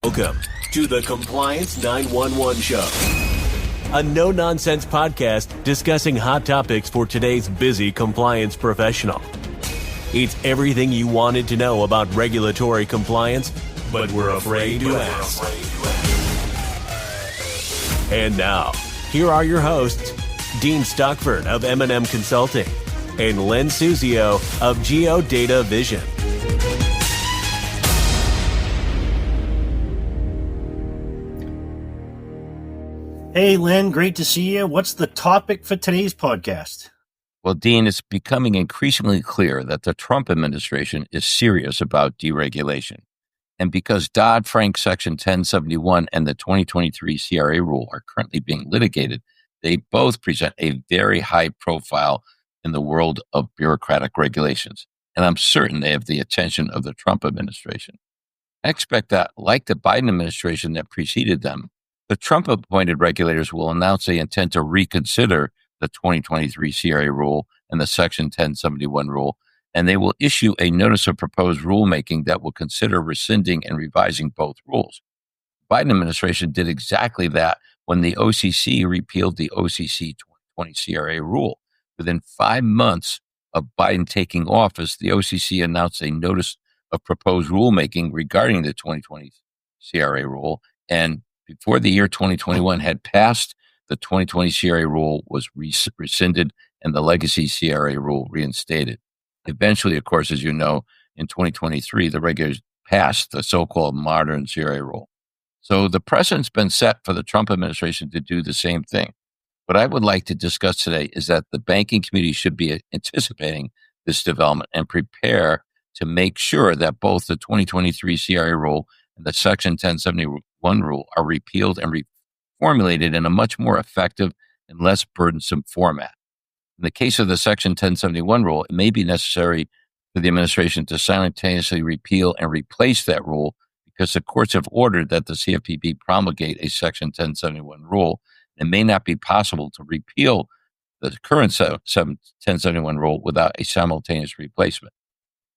Welcome to the Compliance 911 Show, a no-nonsense podcast discussing hot topics for today's busy compliance professional. It's everything you wanted to know about regulatory compliance, but we're afraid to ask. And now, here are your hosts, Dean Stockford of M&M Consulting and Len Suzio of GeoDataVision. Hey, Len, great to see you. What's the topic for today's podcast? Well, Dean, it's becoming increasingly clear that the Trump administration is serious about deregulation. And because Dodd-Frank Section 1071 and the 2023 CRA rule are currently being litigated, they both present a very high profile in the world of bureaucratic regulations. And I'm certain they have the attention of the Trump administration. I expect that, like the Biden administration that preceded them, the Trump-appointed regulators will announce they intend to reconsider the 2023 CRA rule and the Section 1071 rule, and they will issue a notice of proposed rulemaking that will consider rescinding and revising both rules. The Biden administration did exactly that when the OCC repealed the OCC 2020 CRA rule. Within 5 months of Biden taking office, the OCC announced a notice of proposed rulemaking regarding the 2020 CRA rule, and before the year 2021 had passed, the 2020 CRA rule was rescinded and the legacy CRA rule reinstated. Eventually, of course, as you know, in 2023, the regulators passed the so-called modern CRA rule. So the precedent's been set for the Trump administration to do the same thing. What I would like to discuss today is that the banking community should be anticipating this development and prepare to make sure that both the 2023 CRA rule and the Section 1071 rule are repealed and reformulated in a much more effective and less burdensome format. In the case of the Section 1071 rule, it may be necessary for the administration to simultaneously repeal and replace that rule because the courts have ordered that the CFPB promulgate a Section 1071 rule. It may not be possible to repeal the current 1071 rule without a simultaneous replacement.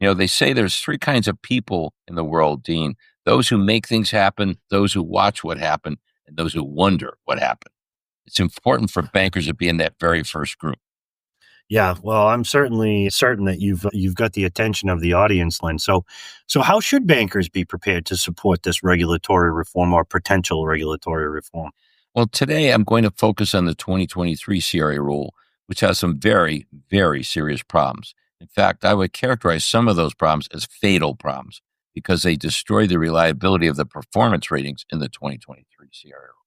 You know, they say there's three kinds of people in the world, Dean: those who make things happen, those who watch what happened, and those who wonder what happened. It's important for bankers to be in that very first group. Yeah, well, I'm certainly certain that you've got the attention of the audience, Len. So how should bankers be prepared to support this regulatory reform or potential regulatory reform? Well, today I'm going to focus on the 2023 CRA rule, which has some very, very serious problems. In fact, I would characterize some of those problems as fatal problems because they destroy the reliability of the performance ratings in the 2023 CRA rule.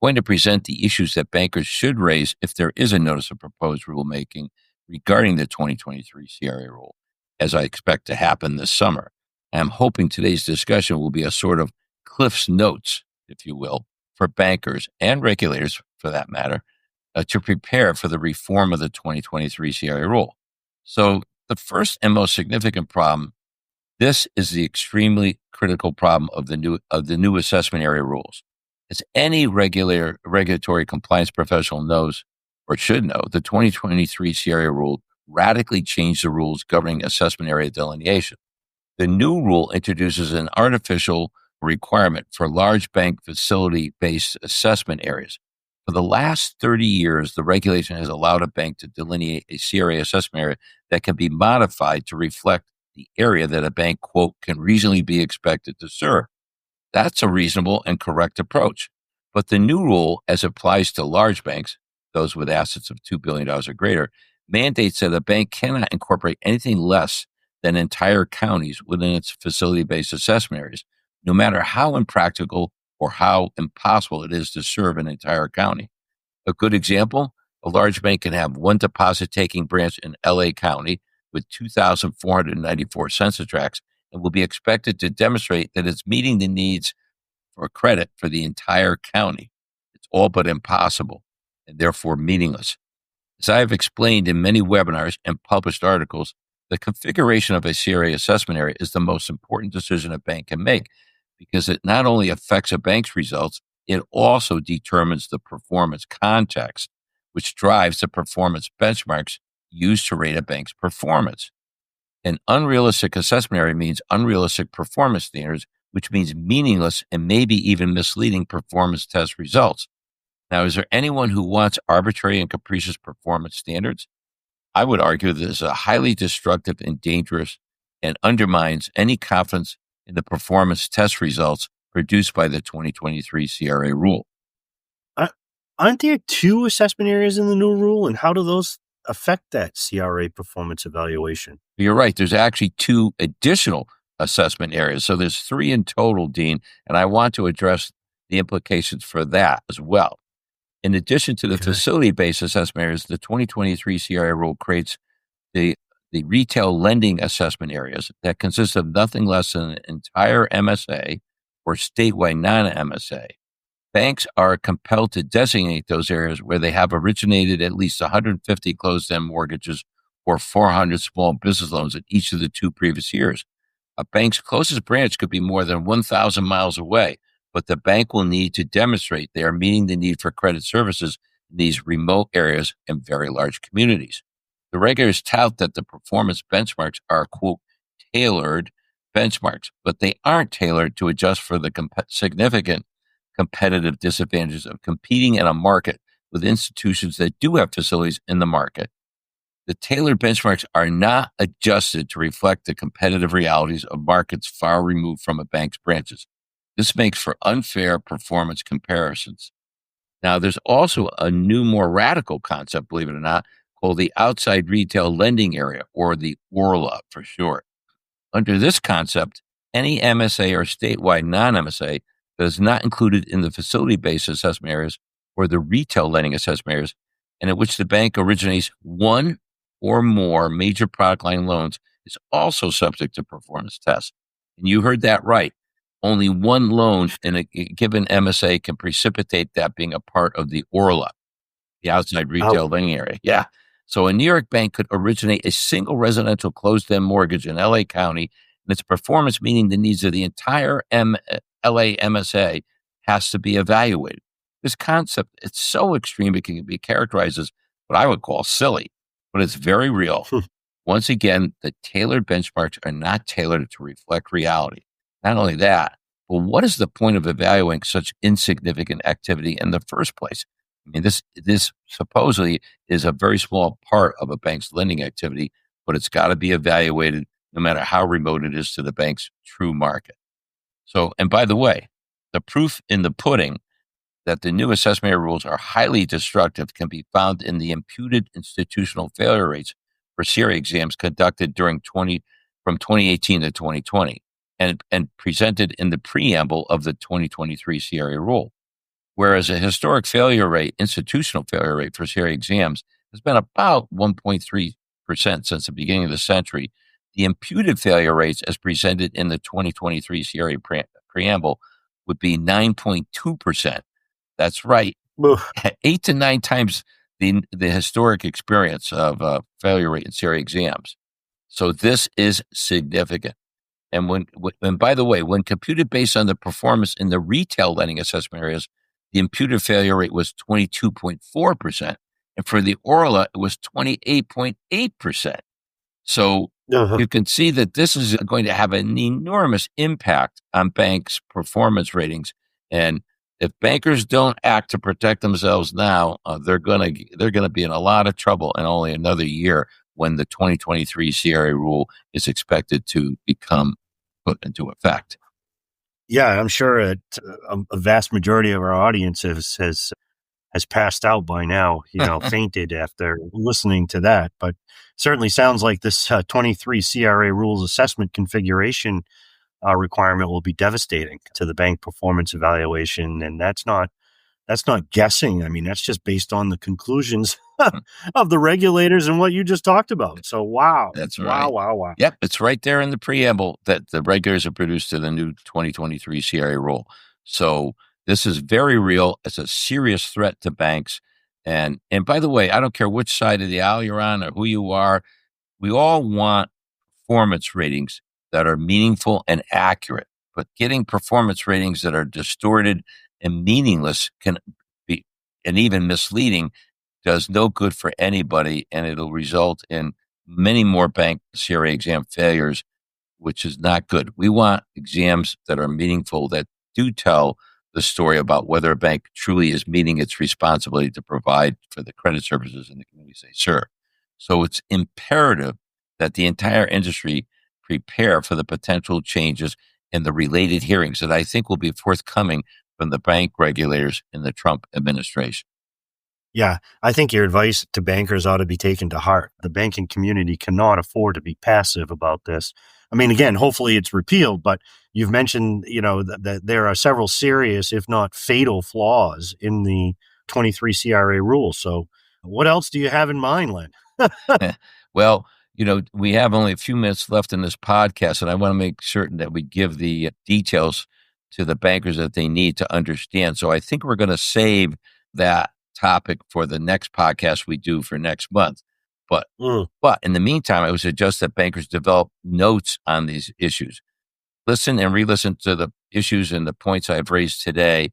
I'm going to present the issues that bankers should raise if there is a notice of proposed rulemaking regarding the 2023 CRA rule, as I expect to happen this summer. I'm hoping today's discussion will be a sort of Cliff's Notes, if you will, for bankers and regulators, for that matter, to prepare for the reform of the 2023 CRA rule. So the first and most significant problem, this is the extremely critical problem of the new assessment area rules. As any regulatory compliance professional knows or should know, the 2023 CRA rule radically changed the rules governing assessment area delineation. The new rule introduces an artificial requirement for large bank facility-based assessment areas. For the last 30 years, the regulation has allowed a bank to delineate a CRA assessment area that can be modified to reflect the area that a bank, quote, can reasonably be expected to serve. That's a reasonable and correct approach. But the new rule, as applies to large banks, those with assets of $2 billion or greater, mandates that a bank cannot incorporate anything less than entire counties within its facility-based assessment areas, no matter how impractical or how impossible it is to serve an entire county. A good example, a large bank can have one deposit-taking branch in LA County with 2,494 census tracts and will be expected to demonstrate that it's meeting the needs for credit for the entire county. It's all but impossible and therefore meaningless. As I have explained in many webinars and published articles, the configuration of a CRA assessment area is the most important decision a bank can make because it not only affects a bank's results, it also determines the performance context, which drives the performance benchmarks used to rate a bank's performance. An unrealistic assessment area means unrealistic performance standards, which means meaningless and maybe even misleading performance test results. Now, is there anyone who wants arbitrary and capricious performance standards? I would argue that this is a highly destructive and dangerous and undermines any confidence in the performance test results produced by the 2023 CRA rule. Aren't there 2 assessment areas in the new rule, and how do those affect that CRA performance evaluation? You're right. There's actually 2 additional assessment areas. So there's 3 in total, Dean, and I want to address the implications for that as well. In addition to the facility-based assessment areas, the 2023 CRA rule creates the retail lending assessment areas that consist of nothing less than an entire MSA or statewide non-MSA. Banks are compelled to designate those areas where they have originated at least 150 closed-end mortgages or 400 small business loans in each of the 2 previous years. A bank's closest branch could be more than 1,000 miles away, but the bank will need to demonstrate they are meeting the need for credit services in these remote areas and very large communities. The regulators tout that the performance benchmarks are, quote, tailored benchmarks, but they aren't tailored to adjust for the significant competitive disadvantages of competing in a market with institutions that do have facilities in the market. The tailored benchmarks are not adjusted to reflect the competitive realities of markets far removed from a bank's branches. This makes for unfair performance comparisons. Now, there's also a new, more radical concept, believe it or not, called the outside retail lending area, or the ORLA for short. Under this concept, any MSA or statewide non-MSA that is not included in the facility-based assessment areas or the retail lending assessment areas, and in which the bank originates one or more major product line loans, is also subject to performance tests. And you heard that right. Only one loan in a given MSA can precipitate that being a part of the ORLA, the outside retail lending area. Yeah. So a New York bank could originate a single residential closed-end mortgage in LA County, and its performance meeting the needs of the entire LA MSA has to be evaluated. This concept, it's so extreme it can be characterized as what I would call silly, but it's very real. Once again, the tailored benchmarks are not tailored to reflect reality. Not only that, but what is the point of evaluating such insignificant activity in the first place? I mean, this supposedly is a very small part of a bank's lending activity, but it's got to be evaluated no matter how remote it is to the bank's true market. So, and by the way, the proof in the pudding that the new assessment area rules are highly destructive can be found in the imputed institutional failure rates for CRA exams conducted from 2018 to 2020 and presented in the preamble of the 2023 CRA rule. Whereas a historic institutional failure rate for CRA exams has been about 1.3% since the beginning of the century, the imputed failure rates as presented in the 2023 CRA preamble would be 9.2%. That's right. 8 to 9 times the historic experience of failure rate in CRA exams. So this is significant. And by the way, when computed based on the performance in the retail lending assessment areas, the imputed failure rate was 22.4%. And for the ORLA, it was 28.8%. So you can see that this is going to have an enormous impact on banks' performance ratings. And if bankers don't act to protect themselves now, they're going to be in a lot of trouble in only another year when the 2023 CRA rule is expected to become put into effect. Yeah, I'm sure a vast majority of our audience has passed out by now, fainted after listening to that. But certainly sounds like this 23 CRA rules assessment configuration requirement will be devastating to the bank performance evaluation. And that's not guessing. I mean, that's just based on the conclusions of the regulators and what you just talked about. So, wow. That's right. Wow. Yep. It's right there in the preamble that the regulators have produced to the new 2023 CRA rule. So this is very real. It's a serious threat to banks. And by the way, I don't care which side of the aisle you're on or who you are. We all want performance ratings that are meaningful and accurate, but getting performance ratings that are distorted and meaningless can be, and even misleading, does no good for anybody, and it'll result in many more bank CRA exam failures which is not good. We want exams that are meaningful, that do tell the story about whether a bank truly is meeting its responsibility to provide for the credit services in the communities they serve. So it's imperative that the entire industry prepare for the potential changes in the related hearings that I think will be forthcoming from the bank regulators in the Trump administration. Yeah, I think your advice to bankers ought to be taken to heart. The banking community cannot afford to be passive about this. I mean, again, hopefully it's repealed, but you've mentioned, that there are several serious, if not fatal, flaws in the 23 CRA rule. So what else do you have in mind, Len? Well, we have only a few minutes left in this podcast, and I want to make certain that we give the details to the bankers that they need to understand. So I think we're going to save that topic for the next podcast we do for next month. But in the meantime, I would suggest that bankers develop notes on these issues. Listen and re-listen to the issues and the points I've raised today,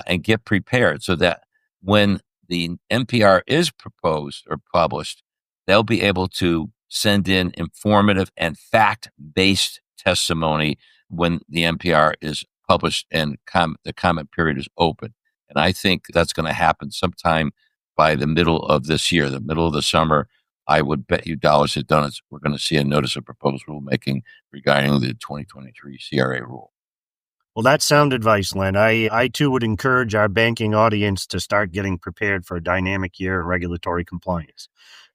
and get prepared so that when the NPR is proposed or published, they'll be able to send in informative and fact-based testimony when the NPR is published and the comment period is open. And I think that's going to happen sometime by the middle of this year, the middle of the summer. I would bet you dollars to donuts we're going to see a notice of proposed rulemaking regarding the 2023 CRA rule. Well, that's sound advice, Len. I too would encourage our banking audience to start getting prepared for a dynamic year in regulatory compliance.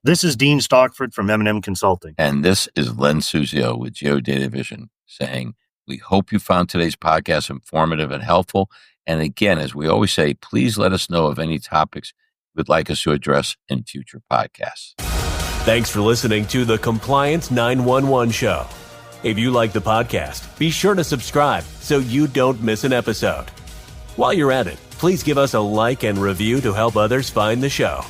This is Dean Stockford from M&M Consulting. And this is Len Suzio with GeoDataVision saying, we hope you found today's podcast informative and helpful. And again, as we always say, please let us know of any topics you would like us to address in future podcasts. Thanks for listening to the Compliance 911 Show. If you like the podcast, be sure to subscribe so you don't miss an episode. While you're at it, please give us a like and review to help others find the show.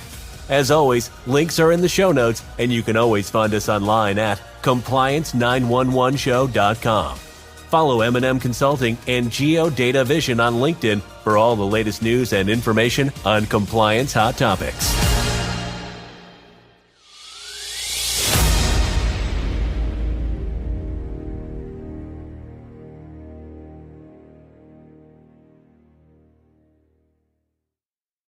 As always, links are in the show notes, and you can always find us online at compliance911show.com. Follow M&M Consulting and GeoDataVision on LinkedIn for all the latest news and information on compliance hot topics.